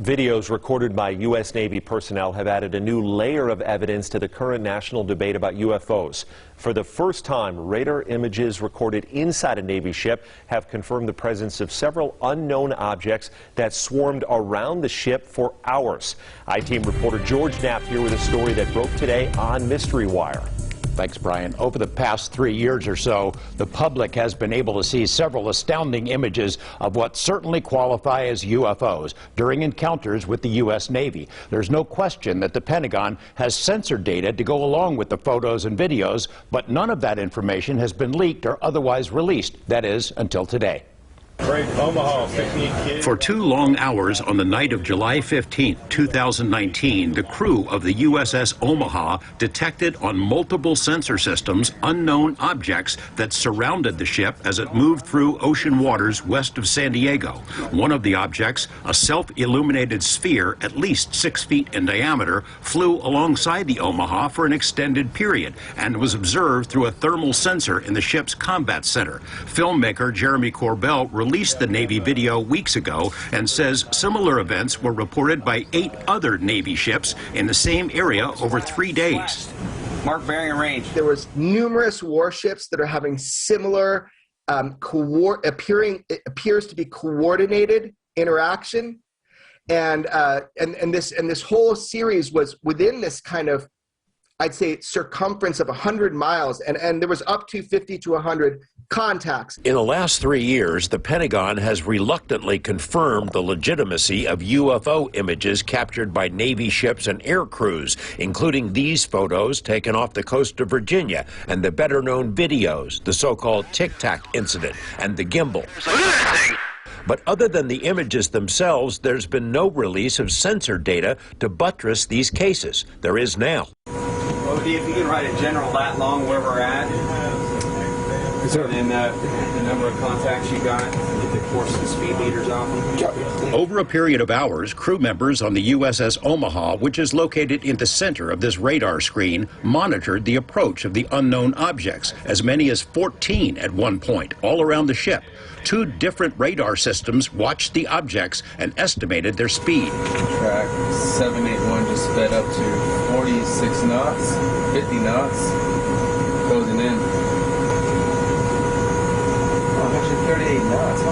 Videos recorded by U.S. Navy personnel have added a new layer of evidence to the current national debate about UFOs. For the first time, radar images recorded inside a Navy ship have confirmed the presence of several unknown objects that swarmed around the ship for hours. I-Team reporter George Knapp here with a story that broke today on Mystery Wire. Thanks, Brian. Over the past 3 years or so, the public has been able to see several astounding images of what certainly qualify as UFOs during encounters with the U.S. Navy. There's no question that the Pentagon has censored data to go along with the photos and videos, but none of that information has been leaked or otherwise released. That is, until today. For 2 long hours on the night of July 15, 2019, the crew of the USS Omaha detected on multiple sensor systems unknown objects that surrounded the ship as it moved through ocean waters west of San Diego. One of the objects, a self-illuminated sphere at least 6 feet in diameter, flew alongside the Omaha for an extended period and was observed through a thermal sensor in the ship's combat center. Filmmaker Jeremy Corbell released the Navy video weeks ago and says similar events were reported by 8 other Navy ships in the same area over 3 days. Mark bearing and range. There was numerous warships that are having similar it appears to be coordinated interaction, and this whole series was within this kind of, I'd say, circumference of 100 miles, and there was up to 50 to 100 contacts. In the last 3 years, the Pentagon has reluctantly confirmed the legitimacy of UFO images captured by Navy ships and air crews, including these photos taken off the coast of Virginia and the better-known videos, the so-called Tic Tac incident and the gimbal. Look at that thing! But other than the images themselves, there's been no release of censored data to buttress these cases. There is now. Well, if you can write a general lat long where we're at, and the number of contacts you got, get the course and speed meters off them. Over a period of hours, crew members on the USS Omaha, which is located in the center of this radar screen, monitored the approach of the unknown objects, as many as 14 at one point, all around the ship. 2 different radar systems watched the objects and estimated their speed. Track 781 just sped up to 46 knots, 50 knots, closing in. 38 knots.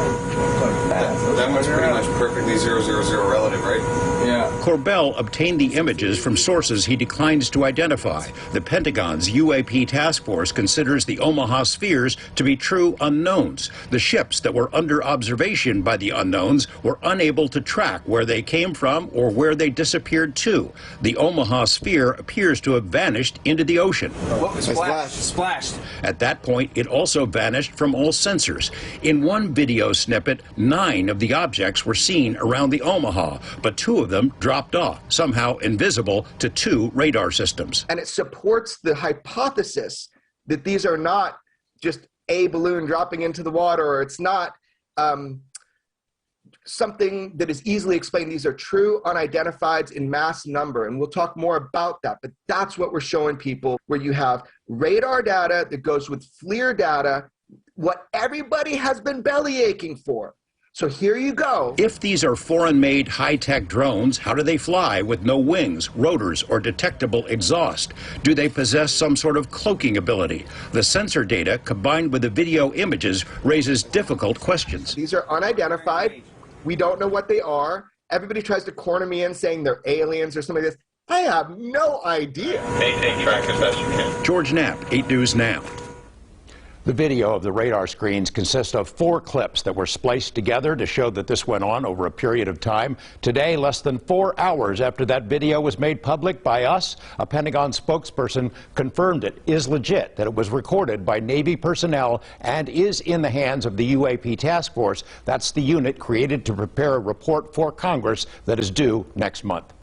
That one's pretty much perfectly 000 relative, right? Yeah. Corbell obtained the images from sources he declines to identify. The Pentagon's UAP task force considers the Omaha spheres to be true unknowns. The ships that were under observation by the unknowns were unable to track where they came from or where they disappeared to. The Omaha sphere appears to have vanished into the ocean. What was splashed? At that point, it also vanished from all sensors. In one video snippet, 9 of the objects were seen around the Omaha, but 2 of them dropped off, somehow invisible to 2 radar systems. And it supports the hypothesis that these are not just a balloon dropping into the water, or it's not something that is easily explained. These are true unidentifieds in mass number, and we'll talk more about that, but that's what we're showing people, where you have radar data that goes with FLIR data, what everybody has been belly aching for. So here you go. If these are foreign-made high-tech drones, how do they fly with no wings, rotors, or detectable exhaust? Do they possess some sort of cloaking ability? The sensor data, combined with the video images, raises difficult questions. These are unidentified. We don't know what they are. Everybody tries to corner me in saying they're aliens or something like this. I have no idea. Track as best you can. George Knapp, 8 News Now. The video of the radar screens consists of 4 clips that were spliced together to show that this went on over a period of time. Today, less than 4 hours after that video was made public by us, a Pentagon spokesperson confirmed it is legit, that it was recorded by Navy personnel and is in the hands of the UAP task force. That's the unit created to prepare a report for Congress that is due next month.